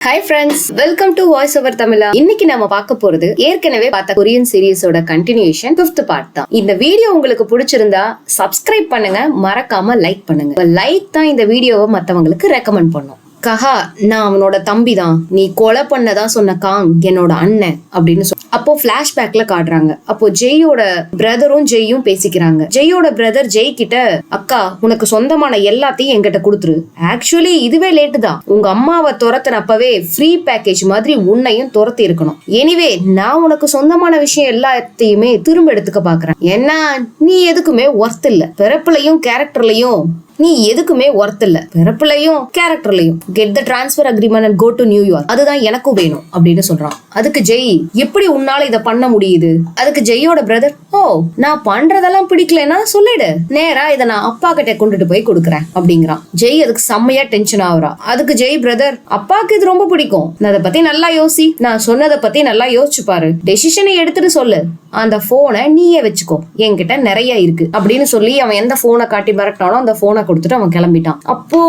Hi friends, welcome to voice over தமிழா. இன்னைக்கு நம்ம பார்க்க போறது ஏற்கனவே பார்த்த கொரியன் சீரிஸோட கண்டினியூஷன் 5th பார்ட் தான். இந்த வீடியோ உங்களுக்கு பிடிச்சிருந்தா சப்ஸ்கிரைப் பண்ணுங்க, மறக்காம லைக் பண்ணுங்க. லைக் தான் இந்த வீடியோவை மத்தவங்களுக்கு ரெக்கமெண்ட் பண்ணும். கஹா, நான் அவனோட தம்பி தான், நீ கொலை பண்ணதான் சொன்ன காங் என்னோட அண்ணன் அப்படின்னு அப்போ பிளாஷ்பேக்ல காட்டுறாங்க. அப்போ ஜெயோட பிரதரும் ஜெயும் பேசிக்கிறாங்க. ஜெயோட பிரதர் ஜெய் கிட்ட, அக்கா உனக்கு சொந்தமான எல்லாத்தையும் என்கிட்ட கொடுத்துரு. ஆக்சுவலி இதுவே லேட்டு தான். உங்க அம்மாவை துரத்தினப்பவே ஃப்ரீ பேக்கேஜ் மாதிரி உன்னையும் துரத்தி இருக்கணும். எனிவே நான் உனக்கு சொந்தமான விஷயம் எல்லாத்தையுமே திரும்ப எடுத்துக்க பாக்குறேன். ஏன்னா நீ எதுக்குமே ஒர்த் இல்ல. பிறப்புலையும் கேரக்டர்லயும் நீ எதுக்குமே ஒர்த் இல்ல. பிறப்புலையும் கேரக்டர்லயும். Get the transfer agreement and go to New York. அதுதான் எனக்கும் வேணும் அப்படின்னு சொல்றான். அதுக்கு ஜெய், எப்படி உன்னால இதை பண்ண முடியுது? அதுக்கு ஜெயோட பிரதர், ஓ நான் பண்றதெல்லாம் பிடிக்கலன்னா சொல்லிடு, நேரா இதை நான் அப்பா கிட்ட கொண்டுட்டு போய் கொடுக்குறேன் அப்படிங்கிறான். ஜெய் அதுக்கு செம்மையா டென்ஷன் ஆகுறான். அதுக்கு ஜெய் பிரதர், அப்பாக்கு இது ரொம்ப பிடிக்கும், நான் அதை பத்தி நல்லா யோசி, நான் சொன்னதை பத்தி நல்லா யோசிச்சு பாரு, டெசிஷனை எடுத்துட்டு சொல்லு, அந்த போனை நீயே வச்சுக்கோ, என்கிட்ட நிறைய இருக்கு அப்படின்னு சொல்லி அவன் எந்த போனை காட்டி மிரட்டானோ அந்த போனை கொடுத்துட்டு அவன் கிளம்பிட்டான். அப்போ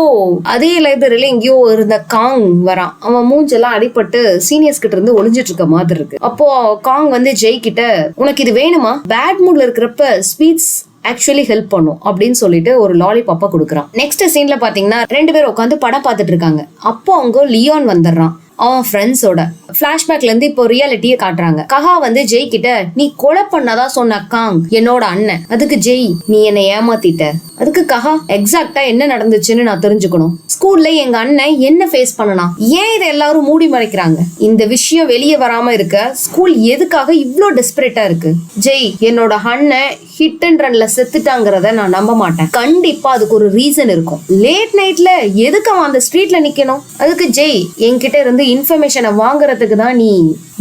அதே லைப்ரரியில எங்கேயோ இருந்த காங் வரான். அவன் மூஞ்செல்லாம் அடிபட்டு சீனியர்ஸ் கிட்ட இருந்து ஒளிஞ்சிட்டு இருக்க மாதிரி இருக்கு. அப்போ காங் வந்து ஜெய் கிட்ட, உனக்கு இது வேணுமா? பேட் மூட்ல இருக்கிறப்ப ஸ்வீட்ஸ் ஆக்சுவலி ஹெல்ப் பண்ணும் அப்படின்னு சொல்லிட்டு ஒரு லாலிபாப்பா கொடுக்குறான். நெக்ஸ்ட் சீன்ல பாத்தீங்கன்னா 2 பேரும் உட்காந்து படம் பார்த்துட்டு இருக்காங்க. அப்போ அவங்க லியோன் வந்துடுறான் அவன் ஃப்ரெண்ட்ஸோட. பிளாஷ்பேக்ல இருந்து இப்போ ரியாலிட்டியை காட்டுறாங்க. கஹா வந்து ஜெய் கிட்ட, நீ கொலை பண்ணதான் சொன்ன காங் என்னோட அண்ணன். அதுக்கு ஜெய், நீ என்னை ஏமாத்திட்ட. அதுக்கு கஹா, எக்ஸாக்டா என்ன நடந்துச்சுன்னு நான் தெரிஞ்சுக்கணும். ஸ்கூல்ல எங்க அண்ணன் என்ன ஃபேஸ் பண்ணனா, ஏன் இதை எல்லாரும் மூடி மறைக்கிறாங்க? இந்த விஷயம் வெளியே வராம இருக்க ஸ்கூல் எதுக்காக இவ்ளோ டெஸ்பரேட்டா இருக்கு? ஜெய், என்னோட அண்ணன் ஹிட் அண்ட் ரன்ல செத்துட்டாங்கிறத நான் நம்ப மாட்டேன். கண்டிப்பா அதுக்கு ஒரு ரீசன் இருக்கும். லேட் நைட்ல எதுக்கு அவன் அந்த ஸ்ட்ரீட்ல நிக்கணும்? அதுக்கு ஜெய், என்கிட்ட இருந்து இன்ஃபர்மேஷனை வாங்குறதுக்கு தான் நீ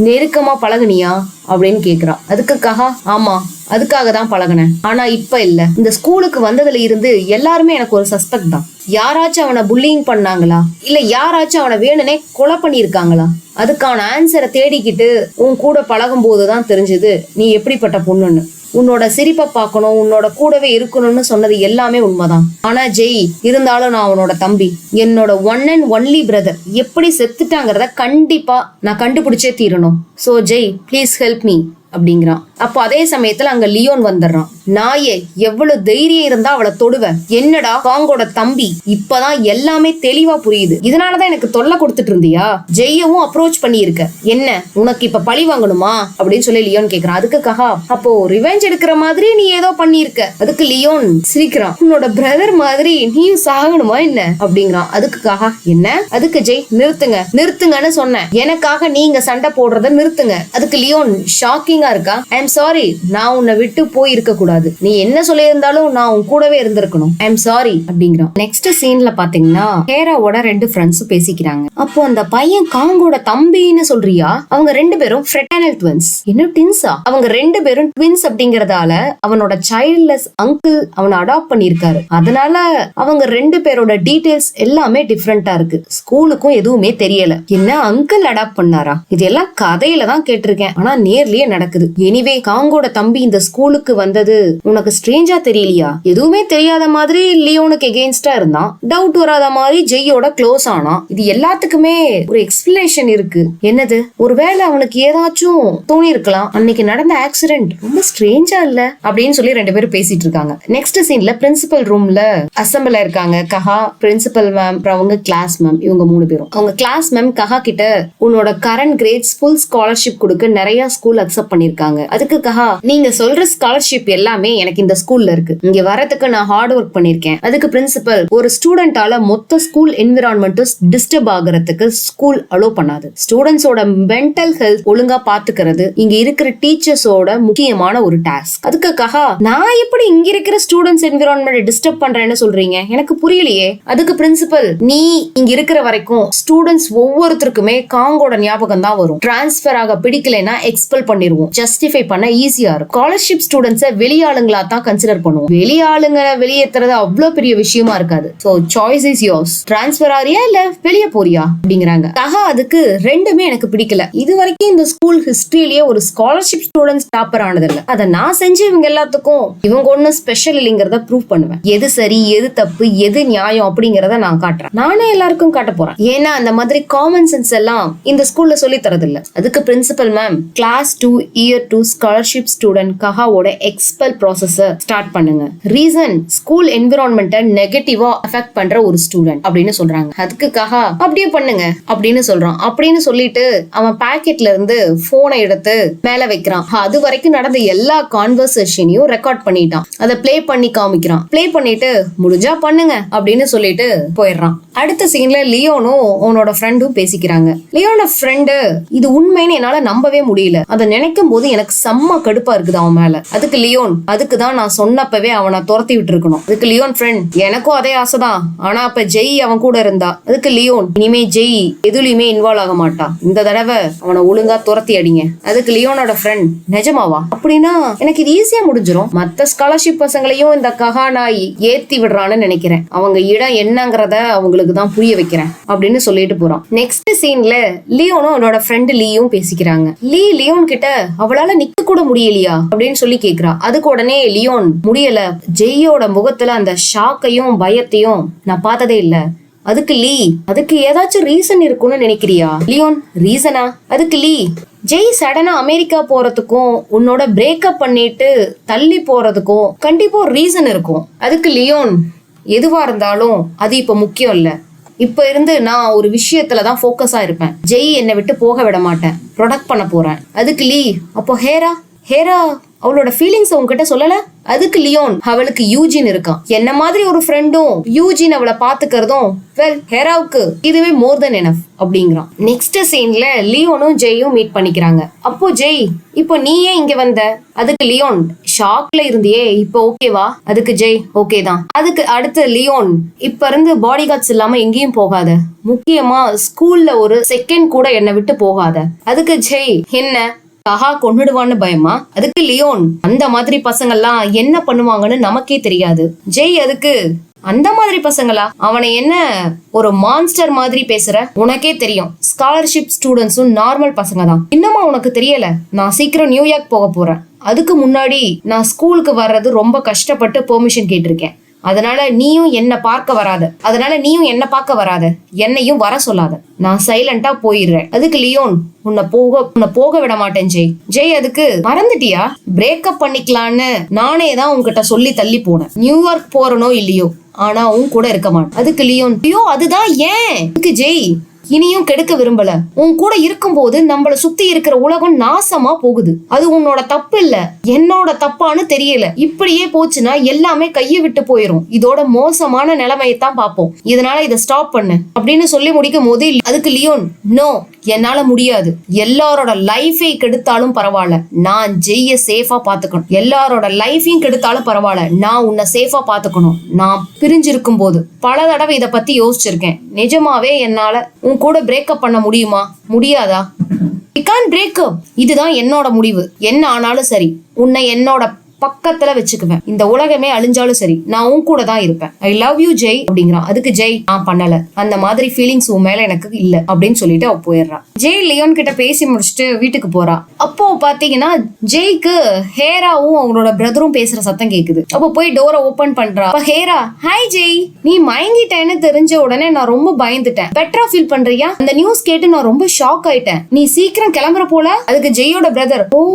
நெருக்கமா பழகுனியா அப்படின்னு கேக்குறான். அதுக்கு கஹா, ஆமா அதுக்காக தான் பழகினேன், ஆனா இப்ப இல்ல. இந்த ஸ்கூலுக்கு வந்ததுல இருந்து எல்லாருமே எனக்கு ஒரு சஸ்பெக்ட் தான். யாராச்சும் அவனை புல்லிங் பண்ணாங்களா, இல்ல யாராச்சும் அவனை வேணுனே கொலை பண்ணிருக்காங்களா? அதுக்கான ஆன்சரை தேடிக்கிட்டு உன் கூட பழகும் போதுதான் தெரிஞ்சது நீ எப்படிப்பட்ட பொண்ணுன்னு. உன்னோட சிரிப்பை பார்க்கணும், உன்னோட கூடவே இருக்கணும்னு சொன்னது எல்லாமே உண்மைதான். ஆனா ஜெய், இருந்தாலும் நான் அவனோட தம்பி, என்னோட ஒன் அண்ட் ஒன்லி பிரதர் எப்படி செத்துட்டாங்கிறத கண்டிப்பா நான் கண்டுபிடிச்சே தீரணும். So Jai, please help me அப்படிங்கிறான். அப்போ அதே சமயத்துல அங்க லியோன் வந்துடுறான். நாயே, எவ்வளவு தைரியம் இருந்தா அவளை தொடுவ? என்னடா காங்கோட தம்பி, இப்பதான் எல்லாமே தெளிவா புரியுது. இதனாலதான் எனக்கு தொல்லை கொடுத்துட்டு இருந்தியா? ஜெய்யவும் அப்ரோச் பண்ணி இருக்க, என்ன உனக்கு இப்ப பழி வாங்கணுமா அப்படின்னு சொல்லி லியோன் கேக்குறான். அதுக்கு கஹா, அப்போ ரிவெஞ்ச் எடுக்கிற மாதிரி நீ ஏதோ பண்ணிருக்க. அதுக்கு லியோன் சிரிக்கிறான். உன்னோட பிரதர் மாதிரி நீயும் சாகணுமா என்ன அப்படிங்கிறான். அதுக்கு கஹா, என்ன? அதுக்கு ஜெய், நிறுத்துங்கன்னு சொன்னேன், எனக்காக நீங்க சண்டை போடுறத நிறுத்துங்க. அதுக்கு லியோன் ஷாக்கிங்கா இருக்கா. ஐ எம் சாரி, நான் உன்னை விட்டு போய் இருக்க கூடாது, நீ என்ன சொல்லி இருந்தாலும் நான் உன் கூடவே இருந்திருக்கணும், ஐ எம் சாரி அப்படிங்கிறான். நெக்ஸ்ட் சீன்ல பாத்தீங்கன்னா ஹேராவோட 2 ஃப்ரெண்ட்ஸும் பேசிக்கிறாங்க. அப்போ அந்த பையன் காங்கோட தம்பின்னு சொல்றியா? அவங்க 2 பேரும் ஃப்ரெட்டர்னல் ட்வின்ஸ். இன்னும் ட்வின்ஸா? அவங்க 2 பேரும் ட்வின்ஸ் அப்படிங்கறதால அவனோட சைல்ட்லெஸ் அங்கிள் அவனை அடாப்ட் பண்ணிருக்காரு. அதனால அவங்க 2 பேரோட டீடைல்ஸ் எல்லாமே டிஃப்ரெண்டா இருக்கு. ஸ்கூலுக்கும் எதுவுமே தெரியல. என்ன அங்கிள் அடாப்ட் பண்ணாரா? இதெல்லாம் கதையில தான் கேட்டிருக்கேன், ஆனா நேர்லயே நடக்குது. எனிவே காங்கோட தம்பி இந்த ஸ்கூலுக்கு வந்தது உனக்கு ஸ்ட்ரேஞ்சா தெரியலையா? எதுவுமே தெரியாத மாதிரி லியோனுக்கு எகெயின்ஸ்டா இருந்தான், டவுட் வராத மாதிரி ஜெய்யோட க்ளோஸ் ஆனா. இது எல்லாத்துக்குமே ஒரு எக்ஸ்பிளனேஷன் இருக்கு. என்னது? ஒருவேளை அவனுக்கு ஏதாச்சும் தோணி இருக்கலாம், அன்னைக்கு நடந்த ஆக்சிடென்ட் ரொம்ப ஸ்ட்ரேஞ்சா இல்ல அப்படின்னு சொல்லி 2 பேரும் பேசிட்டு இருக்காங்க. நெக்ஸ்ட் சீன்ல பிரின்சிபல் ரூம்ல அசம்பிள் இருக்காங்க. கஹா, பிரின்சிபல் மேம், அவங்க கிளாஸ் மேம், இவங்க 3 பேரும். அவங்க கிளாஸ் மேம் கஹா கிட்ட, உன்னோட கரண்ட் கிரேட்ஸ் ஃபுல் ஸ்காலர்ஷிப் கொடுக்க நிறைய ஸ்கூல் அக்செப்ட் பண்ணிருக்காங்க. அதுக்கு கஹா, நீங்க சொல்ற ஸ்காலர்ஷிப் எல்லாமே எனக்கு இந்த ஸ்கூல்ல இருக்கு, இங்க வரதுக்கு நான் ஹார்ட் ஒர்க் பண்ணிருக்கேன். அதுக்கு பிரின்சிபல், ஒரு ஸ்டூடெண்டால மொத்த ஸ்கூல் என்விரான்மெண்ட் டிஸ்டர்ப் ஆகுறதுக்கு ஸ்கூல் அலோ பண்ணாது. ஸ்டூடெண்ட்ஸோட மென்டல் ஹெல்த் ஒழுங்கா பாத்துக்கிறது இங்க இருக்கிற டீச்சர்ஸோட முக்கியமான ஒரு டாஸ்க். அதுக்கு கஹா, நான் எப்படி இங்க இருக்கிற ஸ்டூடெண்ட்ஸ் என்விரான்மெண்ட் டிஸ்டர்ப் பண்றேன்னு சொல்றீங்க, எனக்கு புரியலையே. அதுக்கு பிரின்சிபல், நீ இங்க இருக்கிற வரைக்கும் ஸ்டூடெண்ட்ஸ் ஒவ்வொருத்தருக்குமே காங்கோட ஞாபகம் தான் வரும். டிரான்ஸ்பர் ஆக பிடிக்கலைன்னா எக்ஸ்பெல் பண்ணிருவோம், ஜஸ்டிஃபை பண்ண ஈஸியா இருக்கும். ஸ்காலர்ஷிப் ஸ்டூடெண்ட்ஸை வெளியாளுங்களா தான் கன்சிடர் பண்ணுவோம். வெளியாளுங்க வெளியேற்றுறது அவ்வளவு பெரிய விஷயமா இருக்காது. So choice is yours. Transfer ஆறியா இல்ல வெளியே போறியா அப்படிங்கிறாங்க. கஹா அதுக்கு ரெண்டுமே எனக்கு பிடிக்கல. இது வரைக்கும் இந்த ஸ்கூல் ஹிஸ்டரியிலேயே ஒரு ஸ்காலர்ஷிப் ஸ்டூடெண்ட்ஸ் டாப்பர் ஆனது இல்ல. அதை நான் செஞ்சு இவங்க எல்லாத்துக்கும் இவங்க ஒன்னும் ஸ்பெஷல் இல்லைங்கிறத ப்ரூவ் பண்ணுவேன். எது சரி எது தப்பு எது நியாயம் அப்படிங்கறத நான் காட்டுறேன். நானே எல்லாருக்கும் காட்ட போறேன். ஏன்னா அந்த மாதிரி காமன் சென்ஸ் எல்லாம் இந்த ஸ்கூல்ல சொல்லி தரது இல்ல. அதுக்கு principal ma'am class 2 year 2 scholarship student கஹாவோட எக்ஸ்பெல் ப்ராசஸ் ஸ்டார்ட் பண்ணுங்க. ரீசன் ஸ்கூல் என்விரான்மெண்ட்டை நெகட்டிவா அஃபெக்ட் பண்ற ஒரு ஸ்டூடெண்ட் அப்படின்னு சொல்றாங்க. அதுக்கு கஹா அப்படியே பண்ணுங்க அப்படின்னு சொல்றான். அப்படின்னு சொல்லிட்டு அவன் பாக்கெட்ல இருந்து போனை எடுத்து மேல வைக்கிறான். அது வரைக்கும் நடந்த எல்லா கான்வர்சேஷனையும் ரெக்கார்ட் பண்ணிட்டான். அதை பிளே பண்ணி காமிக்கிறான். பிளே பண்ணிட்டு முடிஞ்சா பண்ணுங்க அப்படின்னு சொல்லிட்டு போயிடுறான். அடுத்த சீன்ல லியோனும் அவனோட ஃப்ரெண்டும் பேசிக்கிறாங்க. லியோனோட ஃப்ரெண்டு இது உண்மைன்னு என்னால நம்பவே முடியல. அதை நினைக்கும் போது எனக்கு செம்ம கடுப்பா இருக்குது அவன் மேல. அதுக்கு லியோன் அதுக்குதான் நான் சொன்னப்பவே அவனை துரத்தி விட்டு இருக்கணும். அதுக்கு லியோன் ஃப்ரெண்ட் எனக்கும் அதே ஆசைதான். ஆனா அப்ப ஜெய் அவன் கூட இருந்தா. அதுக்கு லியோன் இனிமே ஜெய் எதுலயுமே இன்வால்வ் ஆக மாட்டா. இந்த தடவை அவனை ஒழுங்கா துரத்தி அடிங்க. அதுக்கு லியோனோட ஃப்ரெண்ட் நிஜமாவா? அப்படின்னா எனக்கு இது ஈஸியா முடிஞ்சிடும். மத்த ஸ்காலர்ஷிப் பசங்களையும் இந்த கஹா நாய் ஏத்தி விடுறான்னு நினைக்கிறேன். அவங்க இடம் என்னங்கறத அவங்களுக்கு தான் புரிய வைக்கிறேன் அப்படின்னு சொல்லிட்டு போறான். நெக்ஸ்ட் சீன்ல லியோனும் அவனோட ஃப்ரெண்ட் லீயும் பேசிக்கிறாங்க. லியோன் கிட்ட அவளால நிக்க கூட முடியலையா அப்படின்னு சொல்லி கேக்குறா. அதுக்கு உடனே லியோன் முடியல. ஜெய்யோட முகத்துல அந்த ஷாக்கையும் பயத்தையும் நான் பார்த்ததே இல்ல. அதுக்கு ஏதாச்சும் ரீசன் இருக்கும்னு நினைக்கிறியா? லியோன் ரீசனா? அதுக்கு ஜெய் சடனா அமெரிக்கா போறதுக்கும் உன்னோட பிரேக்கப் பண்ணிட்டு தள்ளி போறதுக்கும் கண்டிப்பா ஒரு ரீசன் இருக்கும். அதுக்கு லியோன் எதுவா இருந்தாலும் அது இப்ப முக்கியம் இல்ல. இப்ப இருந்து நான் ஒரு விஷயத்துலதான் போக்கஸா இருப்பேன். ஜெய் என்னை விட்டு போக விட மாட்டேன். ப்ரொடக்ட் பண்ண போறேன். அதுக்கு அப்போ ஹேரா அவளோட ஃபீலிங்ஸ் உங்ககிட்ட சொல்லல? அதுக்கு லியோன் அவளுக்கு யூஜின் இருக்கான். என்ன மாதிரி ஒரு ஃப்ரெண்டும் யூஜின் அவளை பாத்துக்கிறதும் வெல் ஹேராவுக்கு இதுவே மோர் தென் எனஃப் அப்படிங்கிறான். நெக்ஸ்ட் சீன்ல லியோனும் ஜெயும் மீட் பண்ணிக்கிறாங்க. அப்போ ஜெய் இப்போ நீ ஏன் இங்க வந்த? அதுக்கு லியோன் ஷாக்ல இருந்தியே இப்போ ஓகேவா? அதுக்கு ஜெய் ஓகே தான். அதுக்கு அடுத்து லியோன் இப்ப இருந்து பாடி கார்ட்ஸ் இல்லாம எங்கேயும் போகாத. முக்கியமா ஸ்கூல்ல ஒரு செகண்ட் கூட என்னை விட்டு போகாத. அதுக்கு ஜெய் என்ன கஹா கொன்னுடுவான்னு பயமா? அதுக்கு லியோன் அந்த மாதிரி பசங்க எல்லாம் என்ன பண்ணுவாங்கன்னு நமக்கே தெரியாது. ஜெய் அதுக்கு அந்த மாதிரி பசங்களா? அவனை என்ன ஒரு மான்ஸ்டர் மாதிரி பேசுற? உனக்கே தெரியும் ஸ்காலர்ஷிப் ஸ்டூடெண்ட்ஸும் நார்மல் பசங்க தான். இன்னுமா உனக்கு தெரியல? நான் சீக்கிரம் நியூயார்க் போக போறேன். அதுக்கு முன்னாடி நான் ஸ்கூலுக்கு வர்றது ரொம்ப கஷ்டப்பட்டு பெர்மிஷன் கேட்டிருக்கேன். அதனால நீயும் என்ன பார்க்க வராத. என்னையும் வர சொல்லாத. நான் சைலண்டா போயிடுறேன். அதுக்கு லியோன் உன்னை போக விட மாட்டேன் ஜெய் அதுக்கு மறந்துட்டியா? பிரேக்கப் பண்ணிக்கலான்னு நானே தான் உன்கிட்ட சொல்லி தள்ளி போனேன். நியூயார்க் போறனோ இல்லையோ ஆனா உன் கூட இருக்க மாட்டேன். அதுக்கு லியோன் ஐயோ அதுதான் ஏன்? அதுக்கு ஜெய் இனியும் கெடுக்க விரும்பல. உன் கூட இருக்கும் போது நம்மள சுத்தி இருக்கிற உலகம் நாசமா போகுது. அது உன்னோட தப்பு இல்ல, என்னோட தப்பான்னு தெரியல. இப்படியே போச்சுன்னா எல்லாமே கையை விட்டு போயிரும். இதோட மோசமான நிலைமையத்தான் பார்ப்போம். இதனால இதை ஸ்டாப் பண்ணு அப்படின்னு சொல்லி முடிக்கும் போது அதுக்கு லியோன் நோ என்னால முடியாது. எல்லாரோட லைஃபை கெடுத்தாலும் பரவாயில்ல, நான் ஜெய்ய சேஃபா பாத்துக்கணும். எல்லாரோட லைஃபையும் கெடுத்தாலும் பரவாயில்ல, நான் உன்னை சேஃபா பாத்துக்கணும். நான் பிரிஞ்சிருக்கும் போது பல தடவை இதை பத்தி யோசிச்சிருக்கேன். நிஜமாவே என்னால உன் கூட பிரேக்கப் பண்ண முடியாதா? We can't break up. இதுதான் என்னோட முடிவு. என்ன ஆனாலும் சரி உன்னை என்னோட பக்கத்துல வச்சுக்குவேன். இந்த உலகமே அழிஞ்சாலும் சரி நான் உன் கூட தான் இருப்பேன். ஐ லவ் யூ ஜெய் அப்படிங்கிறான். அதுக்கு ஜெய் நான் பண்ணல, அந்த மாதிரி ஃபீலிங்ஸ் உன் மேல எனக்கு இல்ல அப்படின்னு சொல்லிட்டு அவ போயிடுறான். ஜெய் லியோன் கிட்ட பேசி முடிச்சுட்டு வீட்டுக்கு போறா. அப்போ பாத்தீங்கன்னா ஜெய்க்கு ஹேராவும் அவங்களோட பிரதரும் பேசுற சத்தம் கேக்குது. அப்போ போய் டோரை ஓபன் பண்றா. ஹேரா ஹாய் ஜெய், நீ மயங்கிட்டேன்னு தெரிஞ்ச உடனே நான் ரொம்ப பயந்துட்டேன். பெட்டரா ஃபீல் பண்றியா? அந்த நியூஸ் கேட்டு நான் ரொம்ப ஷாக் ஆயிட்டேன். நீ சீக்கிரம் கிளம்புற போல. அதுக்கு ஜெயோட பிரதர் ஓ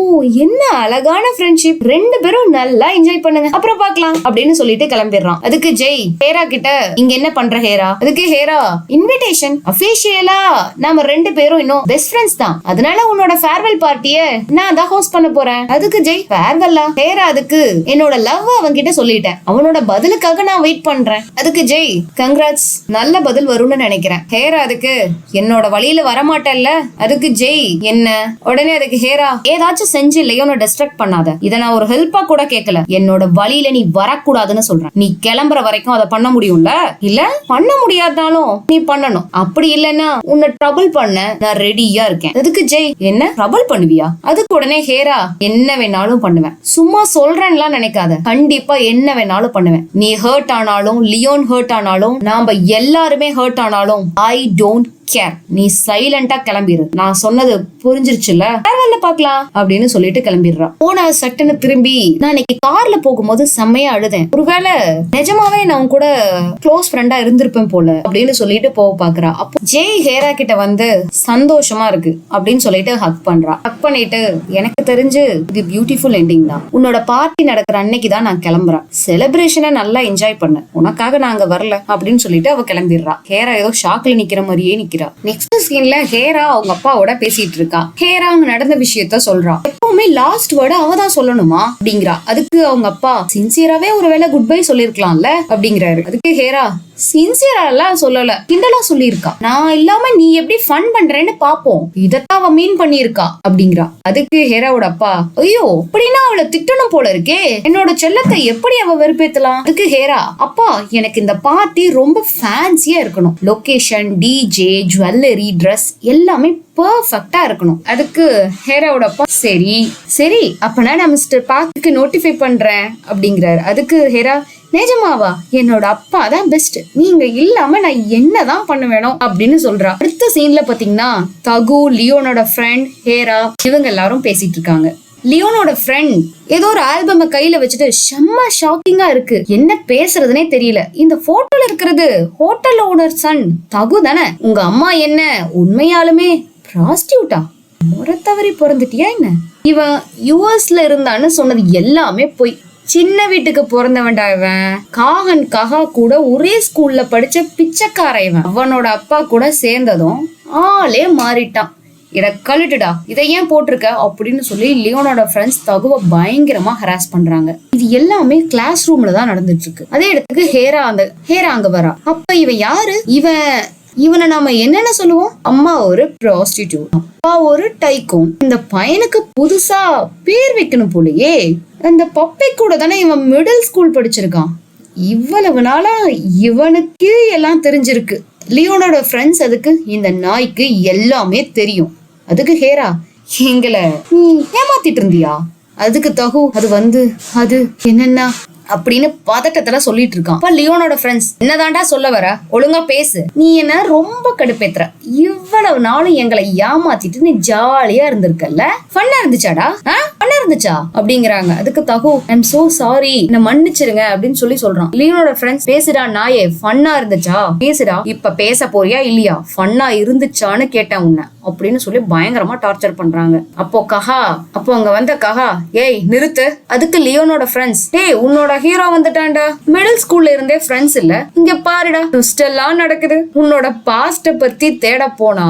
என்ன அழகான ஃப்ரெண்ட்ஷிப், ரெண்டு பேரும் நல்லா என்ஜாய் பண்ணுங்க, அப்புறம் பார்க்கலாம் அப்படின்னு சொல்லிட்டு கிளம்பிடுறான். அதுக்கு ஜெய் ஹேரா கிட்ட இங்க என்ன பண்ற ஹேரா? அதுக்கு ஹேரா இன்விடேஷன் அபிஷியலா நாம ரெண்டு பேரும் இன்னும் பெஸ்ட் ஃப்ரெண்ட்ஸ் தான், அதனால உன்னோட ஃபேர்வெல் பார்ட்டிய நான் தான் ஹோஸ்ட் பண்ண போறேன். அதுக்கு ஜெய் ஃபேர்வெல்லா? ஹேரா அதுக்கு என்னோட லவ் அவன் கிட்ட சொல்லிட்டேன், அவனோட பதிலுக்காக நான் வெயிட் பண்றேன். அதுக்கு ஜெய் கங்க்ராட்ஸ், நல்ல பதில் வரும்னு நினைக்கிறேன். ஹேரா அதுக்கு என்னோட வழியில வரமாட்டேல்ல? அதுக்கு ஜெய் என்ன? உடனே அதுக்கு ஹேரா ஏதாச்சும் செஞ்சு லியோனை டிஸ்ட்ராக்ட் பண்ணாத, இதை நான் ஒரு ஹெல்ப்பா கூட கேட்கல. என்னோட வழியில நீ வரக்கூடாதுன்னு சொல்றேன். நீ கிளம்புற வரைக்கும் அதை பண்ண முடியும்ல? இல்ல பண்ண முடியாதாலும் நீ பண்ணணும். அப்படி இல்லன்னா உன்னை ட்ரபிள் பண்ண நான் ரெடியா இருக்கேன். அதுக்கு ஜெய், என்ன ட்ரபிள் பண்ணுவியா? அதுக்கு உடனே ஹேரா, என்ன வேணாலும் பண்ணுவேன். சும்மா சொல்றேன்லாம் நினைக்காத, கண்டிப்பா என்ன வேணாலும் பண்ணுவேன். நீ ஹர்ட் ஆனாலும், லியோன் ஹர்ட் ஆனாலும், நாம எல்லாருமே ஹர்ட் ஆனாலும் ஐ டோன்ட் கேர். நீ சைலண்டா கிளம்பிரு. நான் சொன்னது புரிஞ்சிருச்சுல, பரவாயில்ல பாக்கலாம் அப்படின்னு சொல்லிட்டு கிளம்பிடுறான். போன சட்டுன்னு திரும்பி, நான் இன்னைக்கு கார்ல போகும்போது செம்மையா அழுதேன், ஒருவேளை நிஜமாவே நான் கூட க்ளோஸ் ஃப்ரெண்டா இருந்திருப்பேன் போல அப்படின்னு சொல்லிட்டு போக பாக்குறா. அப்போ ஜெய் ஹேரா கிட்ட வந்து சந்தோஷமா இருக்கு அப்படின்னு சொல்லிட்டு ஹக் பண்றா. ஹக் பண்ணிட்டு, எனக்கு தெரிஞ்சு இது பியூட்டிஃபுல் எண்டிங் தான். உன்னோட பார்ட்டி நடக்கிற அன்னைக்கு தான் நான் கிளம்புறேன். செலிப்ரேஷனை நல்லா என்ஜாய் பண்ண, உனக்காக நாங்க வரல அப்படின்னு சொல்லிட்டு அவ கிளம்பிடுறா. ஹேரா ஏதோ ஷாக்ல நிக்கிற மாதிரியே நிக்கிறா. நெக்ஸ்ட் சீன்ல ஹேரா அவங்க அப்பாவோட பேசிட்டு இருக்கா. ஹேரா அங்க நடந்த விஷயத்த சொல்றா. எப்பவுமே லாஸ்ட் வேர்டு அவதான் சொல்லணுமா அப்படிங்கிறா. அதுக்கு அவங்க அப்பா, சின்சியராவே ஒருவேளை குட் பை சொல்லிருக்கலாம்ல அப்படிங்கிறாரு. அதுக்கு ஹேரா, சின்சியரா எல்லாம் சொல்லல, கிண்டலா சொல்லிருக்கா. நான் இல்லாம நீ எப்படி ஃபன் பண்றேன்னு பாப்போம், இதத்தான் அவ மீன் பண்ணிருக்கா அப்படிங்கிறா. அதுக்கு ஹேராவோட அப்பா, ஐயோ அப்படின்னா அவளை திட்டணும் போல இருக்கே, என்னோட செல்லத்தை எப்படி அவ வெறுப்பேத்தலாம்? அதுக்கு ஹேரா, அப்பா எனக்கு இந்த பார்ட்டி ரொம்ப ஃபேன்சியா இருக்கணும். லொகேஷன், டிஜே, ஜுவல்லரி, ட்ரெஸ் எல்லாமே பெர்ஃபெக்ட்டா இருக்கணும். அதுக்கு ஹேராவோட அப்பா, சரி சரி அப்பனா நான் மிஸ்டர் பார்க்குக்கு நோட்டிஃபை பண்றேன் அப்படிங்கிறாரு. அதுக்கு ஹேரா, நிஜமாவா? என்னோட அப்பா தான் பெஸ்ட், நீங்க இல்லாம நான் என்னதான் பண்ண வேணும் அப்படின்னு சொல்றா. அடுத்த சீன்ல பாத்தீங்கன்னா தகு, லியோனோட ஃப்ரெண்ட், ஹேரா இவங்க எல்லாரும் பேசிட்டு இருக்காங்க. லியோனோட ஃப்ரெண்ட் ஏதோ ஒரு ஆல்பம் கையில வச்சுட்டு செம்ம ஷாக்கிங்கா இருக்கு, என்ன பேசுறதுனே தெரியல. இந்த போட்டோல இருக்கிறது ஹோட்டல் ஓனர் சன் தகு தானே? உங்க அம்மா என்ன உண்மையாலுமே ப்ராஸ்டியூட்டா? முறை தவறி பிறந்துட்டியா என்ன? இவன் யுஎஸ்ல இருந்தான்னு சொன்னது எல்லாமே போய். சின்ன வீட்டுக்கு பிறந்தவன்டா இவன். காகன் கஹா கூட ஒரே ஸ்கூல்ல படிச்ச பிச்சைக்கார இவன். அவனோட அப்பா கூட சேர்ந்ததும் ஆளே மாறிட்டான். இத கழுட்டுடா, இதை ஏன் போட்டிருக்க அப்படின்னு சொல்லி லியோனோட ஃப்ரெண்ட்ஸ் தகுவ பயங்கரமா ஹராஸ் பண்றாங்க. இது எல்லாமே கிளாஸ் ரூம்ல தான் நடந்துட்டு இருக்கு. அதே இடத்துக்கு ஹேரா அங்க வரா. அப்ப இவன் யாரு? இவனை நாம என்னென்ன சொல்லுவோம்? அம்மா ஒரு ப்ராஸ்டிடியூட், அப்பா ஒரு டைகோன். இந்த பையனுக்கு புதுசா பேர் வைக்கணும் போலயே. அந்த பப்பை கூட தானே இவன் மிடில் ஸ்கூல் படிச்சிருக்கான். இவ்வளவு நாளா இவனுக்கு எல்லாம் தெரிஞ்சிருக்கு. லியோனோட ஃப்ரெண்ட்ஸ் அதுக்கு இந்த நாய்க்கு எல்லாமே தெரியும். அதுக்கு ஹேரா, எங்களை ஏமாத்திட்டு இருந்தியா? அதுக்கு தகு, அது என்னன்னா அப்படின்னு பதட்டத்துல சொல்லிட்டு இருக்கான். அப்ப லியோனோட ஃப்ரெண்ட்ஸ், என்னதான்டா சொல்ல வர, ஒழுங்கா பேசு, நீ என்ன ரொம்ப கடுப்பேத்துற, இவ்வளவு நாளும் எங்களை ஏமாத்திட்டு நீ ஜாலியா இருந்திருக்கல்ல, ஃபன்னா இருந்துச்சாடா? ஃபன்னா இருந்துச்சா அப்படிங்கிறாங்க. அதுக்கு தகு, ஐம் சோ சாரி, என்ன மன்னிச்சிருங்க அப்படின்னு சொல்லி சொல்றான். லியோனோட ஃப்ரெண்ட்ஸ், பேசுடா நாயே, ஃபன்னா இருந்துச்சா, பேசுடா, இப்ப பேச போறியா இல்லையா, ஃபன்னா இருந்துச்சான்னு கேட்டேன் உன்ன அப்படின்னு சொல்லி பயங்கரமா டார்ச்சர் பண்றாங்க. அப்போ அங்க வந்த கஹா, ஏய் நிறுத்து. அதுக்கு லியோனோட ஃப்ரெண்ட்ஸ், டேய் உன்னோட ஹீரோ வந்துட்டான்டா, மிடில் ஸ்கூல்ல இருந்தே ஃப்ரெண்ட்ஸ் இல்ல, இங்க பாருடா ட்விஸ்ட் எல்லாம் நடக்குது. உன்னோட பாஸ்ட பத்தி தேட போனா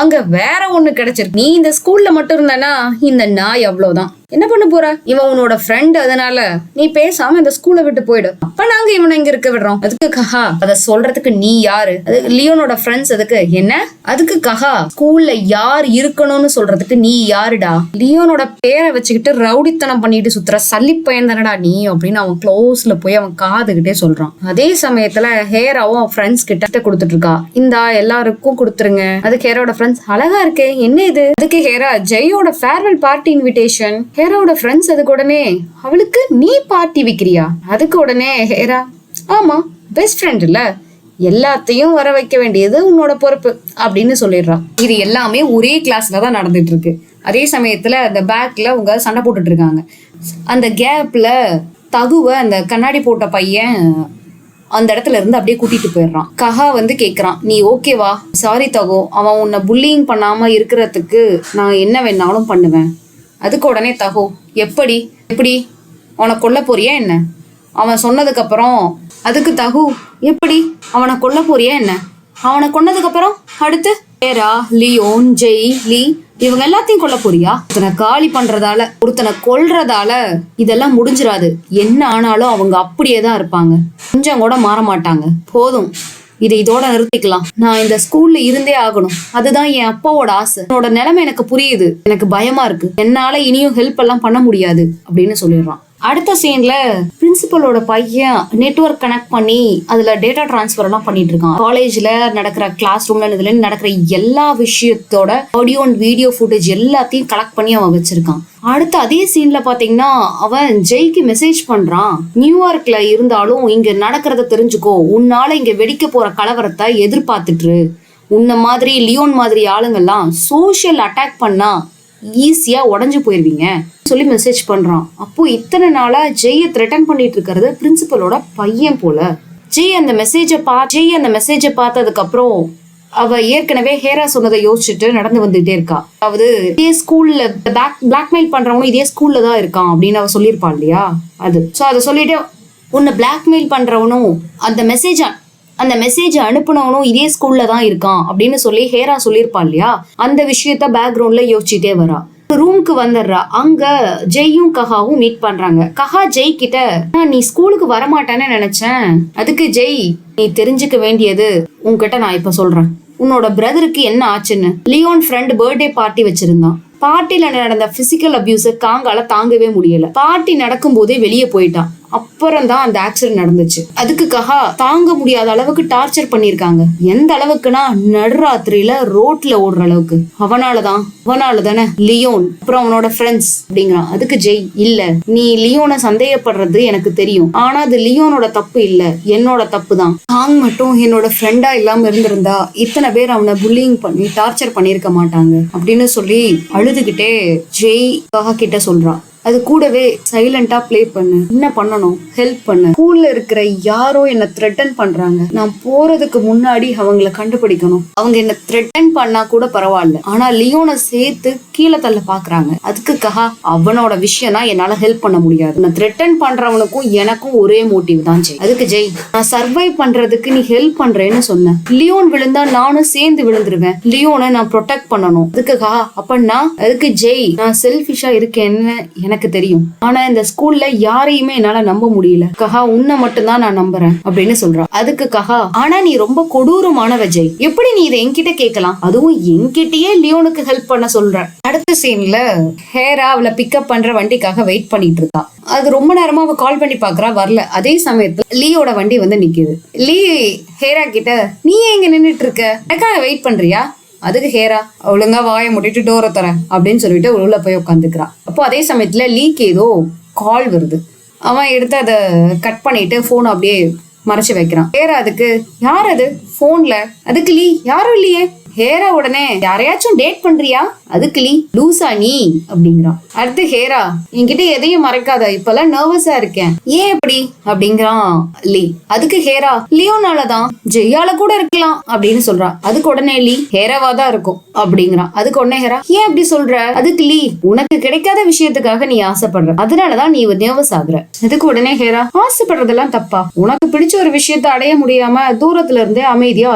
அங்க வேற ஒண்ணு கிடைச்சிருக்கு. நீ இந்த ஸ்கூல்ல மட்டும் இருந்தானா இந்த நாய் அவ்வளவுதான். என்ன பண்ண போற? இவன் உன்னோட ஃப்ரெண்ட், அதனால நீ பேசாம இந்த ஸ்கூலை விட்டு போயிடு. அப்ப நாங்க இவனை இங்க இருக்க விடுறோம். அதுக்கு கஹா, அத சொல்றதுக்கு நீ யாரு? அதுக்கு லியோனோட ஃப்ரெண்ட்ஸ், அதுக்கு என்ன? அதுக்கு கஹா, ஸ்கூல்ல யார் இருக்கணும்னு சொல்றதுக்கு நீ யாருடா? லியோனோட பேரை வச்சுக்கிட்டு ரவுடித்தனம் பண்ணிட்டு சுத்துற சல்லி பையன் தானடா நீ அப்படின்னு அவன் க்ளோஸ்ல போய் அவன் காதுகிட்டே சொல்றான். அதே சமயத்துல ஹேராவும் ஃப்ரெண்ட்ஸ் கிட்ட கொடுத்துட்டு இருக்கா. இந்தா எல்லாருக்கும் கொடுத்துருங்க. அதுக்கு ஹேராவோட ஃப்ரெண்ட்ஸ், அழகா இருக்கே, என்ன இது? அதுக்கு Hera, ஜெயோட farewell party invitation. ஹேராவோட friends அதுக்கு உடனே, அவளுக்கு நீ பார்ட்டி வைக்கிறியா? அதுக்கு உடனே ஹேரா, ஆமா பெஸ்ட் ஃப்ரெண்ட் இல்ல, எல்லாத்தையும் வர வைக்க வேண்டியது உன்னோட பொறுப்பு அப்படின்னு சொல்லிடுறான். இது எல்லாமே ஒரே கிளாஸ்ல தான் நடந்துட்டு இருக்கு. அதே சமயத்துல அந்த பேக்ல அவங்க சண்டை போட்டுட்டு இருக்காங்க. அந்த கேப்ல தகுவ அந்த கண்ணாடி போட்ட பையன் அந்த இடத்துல இருந்து அப்படியே கூட்டிட்டு போயிடுறான். கஹா கேக்குறான், நீ ஓகேவா? சாரி தகு, அவன் உன்னை புல்லிங் பண்ணாம இருக்கிறதுக்கு நான் என்ன வேணாலும் பண்ணுவேன். அதுக்கு உடனே தகு, எப்படி அவனை கொல்ல போறியா என்ன? அவன் சொன்னதுக்கு அப்புறம். அதுக்கு தகு, எப்படி அவனை கொல்ல போறியா என்ன? அவனை கொன்னதுக்கு அப்புறம் அடுத்து ஹேரா, லியோன், ஜெய், லீ இவங்க எல்லாத்தையும் கொல்ல போறியா? ஒருத்தனை காலி பண்றதால, ஒருத்தனை கொல்றதால இதெல்லாம் முடிஞ்சிடாது. என்ன ஆனாலும் அவங்க அப்படியே தான் இருப்பாங்க, கொஞ்சம் கூட மாற மாட்டாங்க. போதும், இதோட நிறுத்திக்கலாம். நான் இந்த ஸ்கூல்ல இருந்தே ஆகணும், அதுதான் என் அப்பாவோட ஆசை. என்னோட நிலைமை எனக்கு புரியுது, எனக்கு பயமா இருக்கு, என்னால இனியும் ஹெல்ப் எல்லாம் பண்ண முடியாது அப்படின்னு சொல்லிடுறான். அடுத்த சீன்ல பிரின்சிபலோட பையன் நெட்வொர்க் கனெக்ட் பண்ணி அதுல டேட்டா டிரான்ஸ்பர் எல்லாம் பண்ணிட்டு இருக்கான். காலேஜ்ல நடக்கிற கிளாஸ் ரூம்ல இதுல நடக்கிற எல்லா விஷயத்தோட ஆடியோ அண்ட் வீடியோ ஃபுட்டேஜ் எல்லாத்தையும் கலெக்ட் பண்ணி அவன் வச்சிருக்கான். அடுத்த அதே சீன்ல பாத்தீங்கன்னா அவன் ஜெய்க்கு மெசேஜ் பண்றான், நியூயார்க்ல இருந்தாலும் இங்க நடக்கிறத தெரிஞ்சுக்கோ, உன்னால இங்க வெடிக்க போற கலவரத்தை எதிர்பார்த்துட்டு, உன்ன மாதிரி லியோன் மாதிரி ஆளுங்கெல்லாம் சோஷியல் அட்டாக் பண்ணா ஈஸியா உடஞ்சு போயிருவீங்க சொல்லி மெசேஜ் பண்றான். அப்போ இத்தனை நாளா ஜெய்ய த்ரெட்டன் பண்ணிட்டு இருக்கிறது பிரின்சிபலோட பையன் போல. ஜெய் அந்த மெசேஜை பார்த்ததுக்கு அப்புறம் அவ ஏற்கனவே ஹேரா சொன்னதை யோசிச்சுட்டு நடந்து வந்துட்டே இருக்கா. அதாவது இதே ஸ்கூல்ல பிளாக்மெயில் பண்றவனும் இதே ஸ்கூல்ல தான் இருக்கான் அப்படின்னு அவ சொல்லியிருப்பா இல்லையா. அது சோ அதை சொல்லிட்டு உன்னை பிளாக்மெயில் பண்றவனும் அந்த மெசேஜ் அனுப்புனவனும் இதே ஸ்கூல்ல தான் இருக்கான் அப்படின்னு சொல்லி ஹேரா சொல்லியிருப்பா இல்லையா. அந்த விஷயத்த பேக்ரவுண்ட்ல யோசிச்சுட்டே வரா. ரூமுக்கு வந்துடுறா. அங்க ஜெய்யும் கஹாவும் மீட் பண்றாங்க. கஹா ஜெய் கிட்ட, நீ ஸ்கூலுக்கு வரமாட்டேன்னு நினைச்சேன், அதுக்கு ஜெய், நீ தெரிஞ்சுக்க வேண்டியது உன்கிட்ட நான் இப்ப சொல்றேன். உன்னோட பிரதருக்கு என்ன ஆச்சுன்னு. லியோன் ஃப்ரெண்ட் பர்த்டே பார்ட்டி வச்சிருந்தான். பார்ட்டில நடந்த பிசிக்கல் அபியூஸ காங்கால தாங்கவே முடியல. பார்ட்டி நடக்கும் போதே வெளியே போயிட்டான். அப்புறம் தான் அந்த ஆக்சிடென்ட் நடந்துச்சு. அதுக்கு கஹா தாங்க முடியாத அளவுக்கு டார்ச்சர் பண்ணிருக்காங்க. எந்த அளவுக்குன்னா நடுராத்திரியில ரோட்ல ஓடுற அளவுக்கு. அவனாலதானே லியோன் அப்புறம் அவனோட ஃப்ரெண்ட்ஸ் அப்படிங்கிறான். அதுக்கு ஜெய், இல்ல, நீ லியோனை சந்தேகப்படுறது எனக்கு தெரியும், ஆனா அது லியோனோட தப்பு இல்ல, என்னோட தப்பு தான். காங் மட்டும் என்னோட ஃப்ரெண்டா இல்லாம இருந்திருந்தா இத்தனை பேர் அவனை புல்லிங் பண்ணி டார்ச்சர் பண்ணிருக்க மாட்டாங்க அப்படின்னு சொல்லி அழுதுகிட்டே ஜெய் கஹா கிட்ட சொல்றான். அது கூடவே சைலண்டா ப்ளே பண்ணு, என்ன பண்ணணும் ஹெல்ப் பண்ணு, ஸ்கூல்ல இருக்கிற யாரோ என்ன த்ரெட்டன் பண்றாங்க, நான் போறதுக்கு முன்னாடி அவங்கள கண்டுபிடிக்கணும், அவங்க என்ன த்ரெட்டன் பண்ணா கூட பரவாயில்ல, ஆனா லியோனை சேர்த்து கீழே தள்ள பாக்குறாங்க. அதுக்கு கஹா, அவனோட விஷயம்னா என்னால ஹெல்ப் பண்ண முடியாது, நான் த்ரெட்டன் பண்றவனுக்கும் எனக்கும் ஒரே மோட்டிவ் தான் ஜெய். அதுக்கு ஜெய், நான் சர்வைவ் பண்றதுக்கு நீ ஹெல்ப் பண்றேன்னு சொன்னேன், லியோன் விழுந்தா நானும் சேர்ந்து விழுந்துருவேன், லியோனை நான் ப்ரொடெக்ட் பண்ணணும். அதுக்கு கஹா, அப்பன்னா அதுக்கு ஜெய், நான் செல்ஃபிஷா இருக்கேன்னு எனக்கு தெரியும், ஆனா இந்த ஸ்கூல்ல யாரையுமே என்னால நம்ப முடியல கஹா, உன்னை மட்டும்தான் நான் நம்புறேன் அப்படின்னு சொல்றா. அதுக்கு கஹா, ஆனா நீ ரொம்ப கொடூரமான விஜய், எப்படி நீ இதை என்கிட்ட கேட்கலாம், அதுவும் என்கிட்டயே லியோனுக்கு ஹெல்ப் பண்ண சொல்ற. அடுத்த சீன்ல ஹேரா அவளை பிக்கப் பண்ற வண்டிக்காக வெயிட் பண்ணிட்டு இருக்கா. அது ரொம்ப நேரமா அவ கால் பண்ணி பாக்குறா, வரல. அதே சமயத்துல லீயோட வண்டி வந்து நிக்குது. லீ ஹேரா கிட்ட, நீ எங்க நின்னுட்டு இருக்க, எனக்காக வெயிட் பண்றியா? அதுக்கு ஹேரா, ஒழுங்கா வாயை முட்டிட்டு டோரை தரேன் அப்படின்னு சொல்லிட்டு உள்ள போய் உட்காந்துக்கிறான். அப்போ அதே சமயத்துல லீக்கு ஏதோ கால் வருது. அவன் எடுத்து அதை கட் பண்ணிட்டு போன் அப்படியே மறைச்சு வைக்கிறான். ஹேரா அதுக்கு, யார் அது போன்ல? அதுக்கு லீ, யாரும் இல்லையே. ஹேரா உடனே, யாரையாச்சும் டேட் பண்றியா? அதுக்கு லீ, லூசா நீ அப்படிங்கிறான். அடுத்து ஹேரா, என்கிட்ட எதையும் மறைக்காத, இப்பெல்லாம் நர்வஸா இருக்கேன், ஏன் எப்படி அப்படிங்கிறான் லீ. அதுக்கு ஹேரா, லியோனாலதான், ஜெயால கூட இருக்கலாம் அப்படின்னு சொல்றான். அதுக்கு உடனே லீ, ஹேராவா தான் இருக்கும் அப்படிங்கிறான். அதுக்கு உடனே ஹேரா, ஏன் அப்படி சொல்ற? அதுக்கு லீ, உனக்கு கிடைக்காத விஷயத்துக்காக நீ ஆசைப்படுற, அதனாலதான் நீ நர்வஸ் ஆகுற. அதுக்கு உடனே ஹேரா, ஆசைப்படுறதெல்லாம் தப்பா? உனக்கு பிடிச்ச ஒரு விஷயத்த அடைய முடியாம தூரத்துல இருந்தே அமைதியா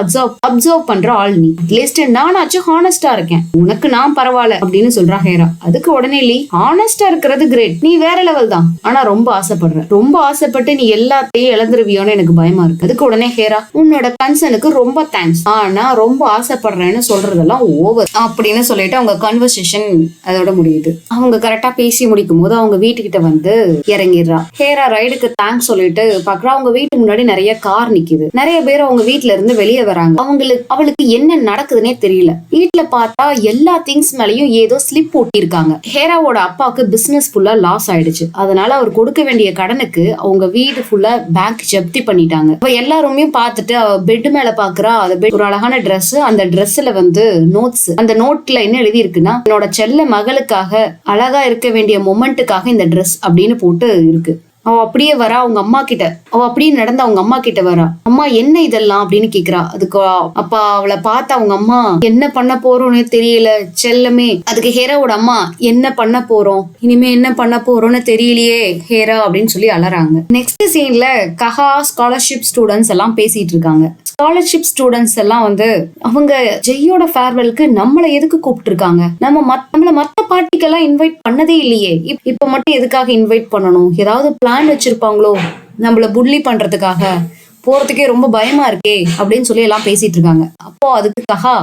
அப்சர்வ் பண்ற ஆள் நீ. நானாச்சும் ஹானஸ்டா இருக்கேன், உனக்கு நான் பரவாயில்ல அப்படின்னு சொல்றா ஹேரா. அதுக்கு உடனே லீ, ஹானஸ்டா இருக்கிறது கிரேட், நீ வேற லெவல் தான், ஆனா ரொம்ப ஆசைப்பட்டு நீ எல்லாத்தையும் இழந்துருவியோன்னு எனக்கு பயமா இருக்கு. அதுக்கு உடனே ஹேரா, உன்னோட கன்சர்னுக்கு ரொம்ப தேங்க்ஸ், ஆனா ரொம்ப ஆசைப்படுறேன்னு சொல்றதெல்லாம் ஓவர் அப்படின்னு சொல்லிட்டு அவங்க கன்வர்சேஷன் அதோட முடியுது. அவங்க கரெக்டா பேசி முடிக்கும் போது அவங்க வீட்டுக்கிட்ட வந்து இறங்கிடுறா. ஹேரா ரைடுக்கு தேங்க்ஸ் சொல்லிட்டு பாக்குறா. அவங்க வீட்டுக்கு முன்னாடி நிறைய கார் நிக்குது. நிறைய பேர் அவங்க வீட்டுல இருந்து வெளியே வராங்க. அவளுக்கு என்ன நடக்குதுன்னே தெரியல. வீட்டுல பார்த்தா எல்லா திங்ஸ் மேலயும் ஏதோ ஸ்லிப் ஒட்டிருக்காங்க. ஹேராவோட அப்பாவுக்கு பிசினஸ் ஃபுல்லா லாஸ் ஆயிடுச்சு. அதனால அவர் கொடுக்க வேண்டிய கடனுக்கு அவங்க வீடு ஃபுல்லா பேங்க் ஜப்தி பண்ணிட்டாங்க. இப்ப எல்லாருமே பார்த்துட்டு பெட் மேல பாக்குறா. ஒரு அழகான ட்ரெஸ், அந்த ட்ரெஸ்ல வந்து நோட்ஸ். அந்த நோட்ல என்ன எழுதி இருக்குன்னா, என்னோட செல்ல மகளுக்காக அழகா இருக்க வேண்டிய மொமெண்ட்டுக்காக இந்த ட்ரெஸ் அப்படின்னு போட்டு இருக்கு. அவ அப்படியே வரா அவங்க அம்மா கிட்ட. அவ அப்படியே நடந்து அவங்க அம்மா கிட்ட வரா. அம்மா என்ன இதெல்லாம் அப்படின்னு கேக்குறா. அதுக்கு அப்பா அவளை பார்த்து அவங்க அம்மா, என்ன பண்ண போறோம்னு தெரியல செல்லமே. அதுக்கு ஹேராவோட அம்மா, என்ன பண்ண போறோம், இனிமே என்ன பண்ண போறோம்னு தெரியலையே ஹேரா அப்படின்னு சொல்லி அலறாங்க. நெக்ஸ்ட் சீன்ல கஹா ஸ்காலர்ஷிப் ஸ்டூடெண்ட்ஸ் எல்லாம் பேசிட்டு இருக்காங்க. ஸ்காலர்ஷிப் ஸ்டூடெண்ட்ஸ் எல்லாம் வந்து, அவங்க ஜெய்யோட ஃபேர்வெலுக்கு நம்மள எதுக்கு கூப்பிட்டு இருக்காங்க, நம்மள மத்த பார்ட்டிக்கெல்லாம் இன்வைட் பண்ணதே இல்லையே, இப்ப மட்டும் எதுக்காக இன்வைட் பண்ணணும், ஏதாவது பிளான் வச்சிருப்பாங்களோ நம்மள புல்லி பண்றதுக்காக, போறதுக்கே ரொம்ப பயமா இருக்கே அப்படின்னு சொல்லி எல்லாம் பேசிட்டு இருக்காங்க. அப்போ அதுக்கு கஹா,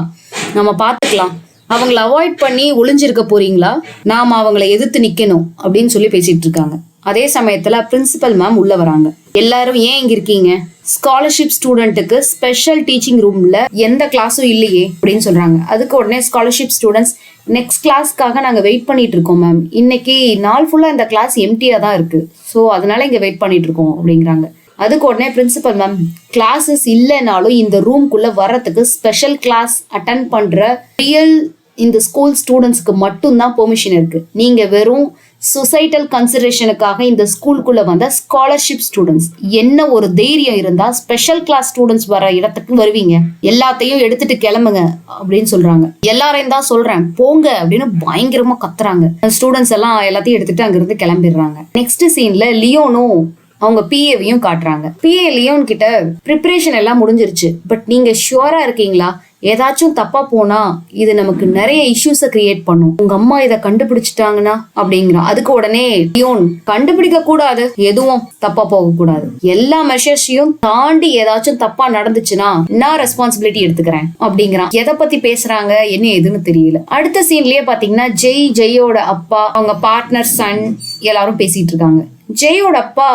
நம்ம பாத்துக்கலாம், அவங்கள அவாய்ட் பண்ணி ஒளிஞ்சிருக்க போறீங்களா, நாம அவங்கள எதிர்த்து நிக்கணும் அப்படின்னு சொல்லி பேசிட்டு இருக்காங்க. அதே சமயத்துல பிரின்சிபல் மேம் உள்ள வராங்க. எல்லாரும் ஏன் இங்க இருக்கீங்க? ஸ்காலர்ஷிப் ஸ்டூடெண்ட்டுக்கு ஸ்பெஷல் டீச்சிங் ரூம்ல எந்த கிளாஸும் இல்லையே அப்படின்னு சொல்றாங்க. அதுக்கு உடனே ஸ்காலர்ஷிப் ஸ்டூடெண்ட்ஸ் நெக்ஸ்ட் கிளாஸ்க்காக நாங்க வெயிட் பண்ணிட்டு இருக்கோம் மேம். இன்னைக்கு நாள் ஃபுல்லா இந்த கிளாஸ் எம்டியா தான் இருக்கு, ஸோ அதனால இங்க வெயிட் பண்ணிட்டு இருக்கோம் அப்படிங்கிறாங்க. அதுக்கு உடனே பிரின்சிபல் மேம், கிளாஸஸ் இல்லைனாலும் இந்த ரூம்குள்ள வர்றதுக்கு ஸ்பெஷல் கிளாஸ் அட்டன் பண்ற ரியல் இந்த ஸ்கூல் ஸ்டூடெண்ட்ஸ்க்கு மட்டும்தான் பெர்மிஷன் இருக்கு. நீங்க வெறும் சொசைட்டல் கன்சிடரேஷனுக்காக இந்த ஸ்கூலுக்குள்ள வந்த ஸ்காலர்ஷிப் ஸ்டூடெண்ட்ஸ் என்ன ஒரு தைரியம் இருந்தா ஸ்பெஷல் கிளாஸ் ஸ்டூடெண்ட்ஸ் வர இடத்துக்கு வருவீங்க? எல்லாத்தையும் எடுத்துட்டு கிளம்புங்க அப்படின்னு சொல்றாங்க. எல்லாரையும் தான் சொல்றேன் போங்க அப்படின்னு பயங்கரமா கத்துறாங்க. ஸ்டூடெண்ட்ஸ் எல்லாம் எல்லாத்தையும் எடுத்துட்டு அங்கிருந்து கிளம்பிடுறாங்க. நெக்ஸ்ட் சீன்ல லியோனும் அவங்க பிஏவையும் காட்டுறாங்க. பிஏ லியோன் கிட்ட ப்ரிப்பரேஷன் எல்லாம் முடிஞ்சிருச்சு, பட் நீங்க ஷுவரா இருக்கீங்களா? ஏதாச்சும் தப்பா போனா இது நமக்கு நிறைய இஷ்யூஸ கிரியேட் பண்ணும். உங்க அம்மா இதை கண்டுபிடிச்சிட்டாங்கன்னா அப்படிங்கிறான். அதுக்கு உடனே லியோன், கண்டுபிடிக்க கூடாது, எதுவும் தப்பா போக கூடாது, எல்லா மெஷர்ஸையும் தாண்டி ஏதாச்சும் தப்பா நடந்துச்சுன்னா நான் ரெஸ்பான்சிபிலிட்டி எடுத்துக்கிறேன் அப்படிங்கிறான். எதை பத்தி பேசுறாங்க என்ன எதுன்னு தெரியல. அடுத்த சீன்லயே பாத்தீங்கன்னா ஜெயோட அப்பா, அவங்க பார்ட்னர், சன் எல்லாரும் பேசிட்டு இருக்காங்க. ஜெயோட அப்பா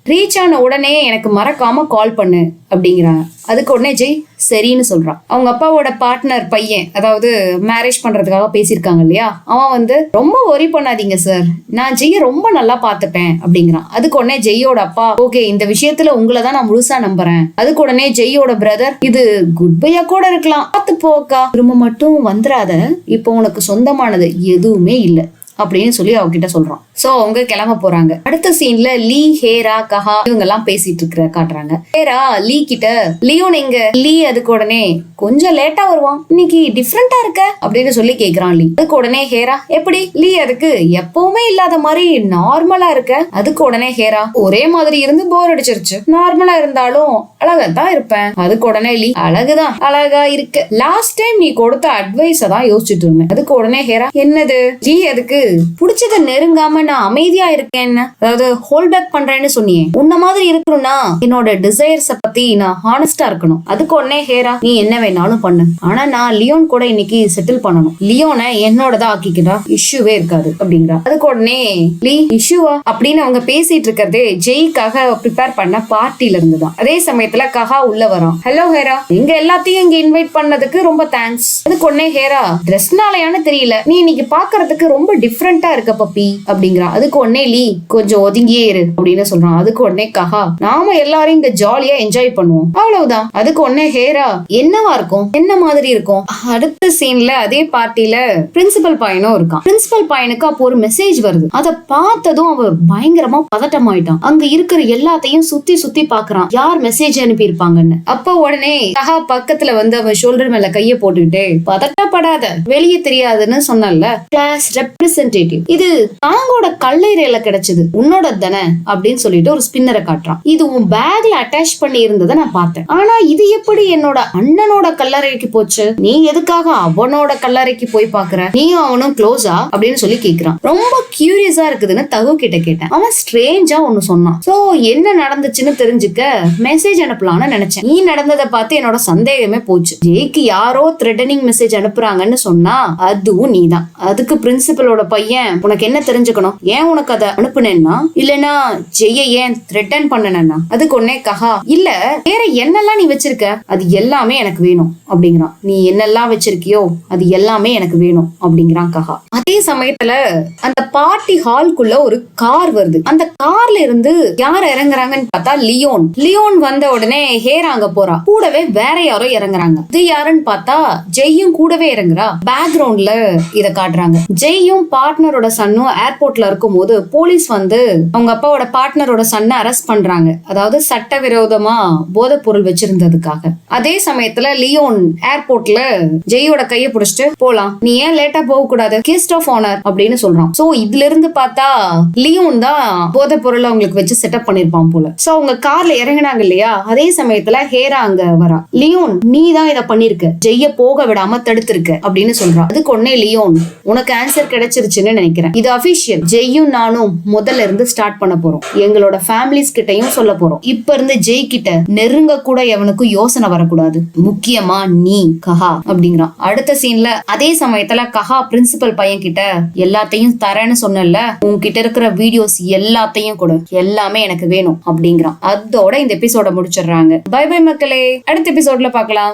ரீச் ஆன உடனே எனக்கு மறக்காம கால் பண்ணு அப்படிங்கிறாங்க. அதுக்கு உடனே ஜெய் சரின்னு சொல்றான். அவங்க அப்பாவோட பார்ட்னர் பையன், அதாவது மேரேஜ் பண்றதுக்காக பேசியிருக்காங்க இல்லையா, அவன் ரொம்ப ஒரி பண்ணாதீங்க சார், நான் ஜெய்ய ரொம்ப நல்லா பாத்துப்பேன் அப்படிங்கிறான். அதுக்கு உடனே ஜெய்யோட அப்பா, ஓகே இந்த விஷயத்துல உங்களை தான் நான் முழுசா நம்புறேன். அதுக்கு உடனே ஜெய்யோட பிரதர், இது குட் பையா கூட இருக்கலாம், பார்த்து போக்கா, திரும்ப மட்டும் வந்துடாத, இப்போ உனக்கு சொந்தமானது எதுவுமே இல்ல அப்படின்னு சொல்லி அவகிட்ட சொல்றான். சோ அவங்க கிளம்ப போறாங்க. அடுத்த சீன்ல லீ, ஹேரா, கஹா இவங்க எல்லாம் பேசிட்டு இருக்கிற காட்டுறாங்க. ஹேரா லீ கிட்ட, லியோன் எங்க? லீ அதுக்கு உடனே, கொஞ்சம் லேட்டா வருவான், இன்னைக்கு டிஃப்ரெண்டா இருக்க அப்படின்னு சொல்லி கேக்குறான் லீ. அதுக்கு உடனே ஹேரா, எப்படி? லீ அதுக்கு, எப்பவுமே இல்லாத மாதிரி நார்மலா இருக்க. அதுக்கு உடனே ஹேரா, ஒரே மாதிரி இருந்து போர் அடிச்சிருச்சு, நார்மலா இருந்தாலும் அழகாதான் இருப்பேன். அதுக்கு உடனே லீ, அழகுதான், அழகா இருக்கு, லாஸ்ட் டைம் நீ கொடுத்த அட்வைஸ தான் யோசிச்சுட்டு இருந்தேன். அதுக்கு உடனே ஹேரா, என்னது? லீ அதுக்கு, புடிச்சத நெருங்காம நான் அமைதியா இருக்கேன், அதாவது ஹோல்ட் பேக் பண்றேன்னு சொன்னியே, உன்ன மாதிரி இருக்கணும்னா என்னோட டிசைர்ஸ பத்தி நான் ஹானஸ்டா இருக்கணும். அதுக்கு உடனே ஹேரா, நீ என்ன வேணாலும் பண்ணு, ஆனா நான் லியோன் கூட இன்னைக்கு செட்டில் பண்ணணும், லியோனை என்னோடதான் ஆக்கிக்கிட்டா இஷ்யூவே இருக்காது அப்படிங்கிறா. அதுக்கு உடனே லீ, இஷ்யூவா அப்படின்னு அவங்க பேசிட்டு இருக்கிறதே ஜெய்க்காக ப்ரிப்பேர் பண்ண பார்ட்டில இருந்துதான். அதே சமயத்துல கஹா உள்ள வரான். ஹலோ ஹேரா, எங்க எல்லாத்தையும் இங்க இன்வைட் பண்ணதுக்கு ரொம்ப தேங்க்ஸ். அதுக்கு உடனே ஹேரா, ட்ரெஸ்னாலயான்னு தெரியல, நீ இன்னைக்கு பாக்குறதுக்கு ரொம்ப டிஃப்ரெண்டா இருக்க பப்பி அப்படிங்கிறா. அதுக்கு உடனே லீ, கொஞ்சம் ஒதுங்கியே இரு அப்படின்னு சொல்றான். அதுக்கு உடனே கஹா, நாம எல்லாரும் இங்க ஜாலியா என்ஜாய் பண்ணுவோம், அவ்வளவுதான். அதுக்கு உடனே ஹேரா, என்னவா இருக்கும், என்ன மாதிரி இருக்கும்? அடுத்த சீன்ல அதே பார்ட்டில பிரின்சிபல் பையனும் இருக்கான். பிரின்சிபல் பையனுக்கு அப்போ ஒரு மெசேஜ் வருது. அதை பார்த்ததும் அவன் பயங்கரமா பதட்டமாயிட்டான். அங்க இருக்கிற எல்லாத்தையும் சுத்தி சுத்தி பாக்குறான், யார் மெசேஜ் அனுப்பி இருப்பாங்கன்னு. அப்ப உடனே கஹா பக்கத்துல அவன் ஷோல்டர் மேல கைய போட்டுக்கிட்டே, பதட்டப்படாத, வெளியே தெரியாதுன்னு சொன்னல, கிளாஸ் ரெப்ரசன்டேட்டிவ், இது தாங்கோட கல்லறையில கிடைச்சது, உன்னோட தானே அப்படின்னு சொல்லிட்டு ஒரு ஸ்பின்னரை காட்டுறான். இது உன் பேக்ல அட்டாச் பண்ணி இருந்ததை நான் பார்த்தேன், ஆனா இது எப்படி என்னோட அண்ணனோட கல்லறைக்கு போச்சு? நீ எதுக்காக அவனோட கல்லறைக்கு போய் பாக்குற? நீயும் அவனும் க்ளோஸா அப்படின்னு சொல்லி கேக்குறான். ரொம்ப கியூரியஸா இருக்குதுன்னு தகு கிட்ட கேட்டேன். அவன் ஸ்ட்ரேஞ்சா ஒன்னு சொன்னான். சோ என்ன நடந்துச்சுன்னு தெரிஞ்சுக்க மெசேஜ் அனுப்பலாம்னு நினைச்சேன். நீ நடந்ததை பார்த்து என்னோட சந்தேகமே போச்சு. ஜெய்க்கு யாரோ த்ரெட்டனிங் மெசேஜ் அனுப்புறாங்கன்னு சொன்னா அதுவும் நீதான். அதுக்கு பிரின்சிபலோட பையன், உனக்கு என்ன தெரிஞ்சுக்கணும், ஏன் உனக்கு அதை அனுப்புனேன்னா, இல்லனா ஜெய்ய ஏன் த்ரெட்டன் பண்ணனா? அதுக்கு உடனே கஹா, இல்ல வேற என்னெல்லாம் நீ வச்சிருக்க அது எல்லாமே எனக்கு வேணும் அப்படிங்கிறான். நீ என்னெல்லாம் வச்சிருக்கியோ அது எல்லாமே எனக்கு வேணும் அப்படிங்கிறான் கஹா. அதே சமயத்துல அந்த பார்ட்டி ஹால்குள்ள ஒரு கார் வருது. அந்த கார்ல இருந்து யார் இறங்குறாங்கன்னு பார்த்தா லியோன். லியோன் வந்த உடனே ஹேரா அங்க போறா. கூடவே வேற யாரோ இறங்குறாங்க. இது யாருன்னு பார்த்தா ஜெய்யும் கூடவே இறங்குறா. பேக்ரவுண்ட்ல இத காட்டுறாங்க. ஜெய்யும் பார்ட்னரோட சன்னும் ஏர்போர்ட்ல இருக்கும் போது போலீஸ் அவங்க அப்பாவோட பார்ட்னரோட சன்னை அரெஸ்ட் பண்றாங்க. அதாவது சட்டவிரோதமா போதைப் பொருள் வச்சிருந்ததுக்காக. அதே சமயத்துல லியோன் ஏர்போர்ட்ல ஜெய்யோட கையை பிடிச்சிட்டு, போலாம், நீ ஏன் லேட்டா போக கூடாது, கெஸ்ட் ஆஃப் ஆனர் அப்படின்னு சொல்றான். சோ இதுல இருந்து பார்த்தா லியோன் தான் போதைப் பொருள் அவங்களுக்கு வச்சு செட்டப் பண்ணிருப்பான் போல. சோ அவங்க கார்ல இறங்கினாங்க இல்லையா, அதே சமயத்துல ஹேரா அங்க வரா. லியோன், நீ தான் இதை பண்ணிருக்க, ஜெய்ய போக விடாம தடுத்திருக்க அப்படின்னு சொல்றான். அதுக்கு ஒன்னே லியோன், உனக்கு ஆன்சர் கிடைச்சிருச்சு முடிஞ்சிருச்சுன்னு நினைக்கிறேன். இது அபிஷியல். ஜெய்யும் நானும் முதல்ல இருந்து ஸ்டார்ட் பண்ண போறோம். எங்களோட ஃபேமிலிஸ் கிட்டையும் சொல்ல போறோம். இப்ப இருந்து ஜெய் கிட்ட நெருங்க கூட எவனுக்கும் யோசனை வரக்கூடாது. முக்கியமா நீ கஹா அப்படிங்கிறான். அடுத்த சீன்ல அதே சமயத்துல கஹா பிரின்சிபல் பையன் கிட்ட எல்லாத்தையும் தரேன்னு சொன்னல, உன்கிட்ட இருக்கிற வீடியோஸ் எல்லாத்தையும் கொடு, எல்லாமே எனக்கு வேணும் அப்படிங்கிறான். அதோட இந்த எபிசோட முடிச்சிடுறாங்க. பை பை மக்களே, அடுத்த எபிசோட்ல பார்க்கலாம்.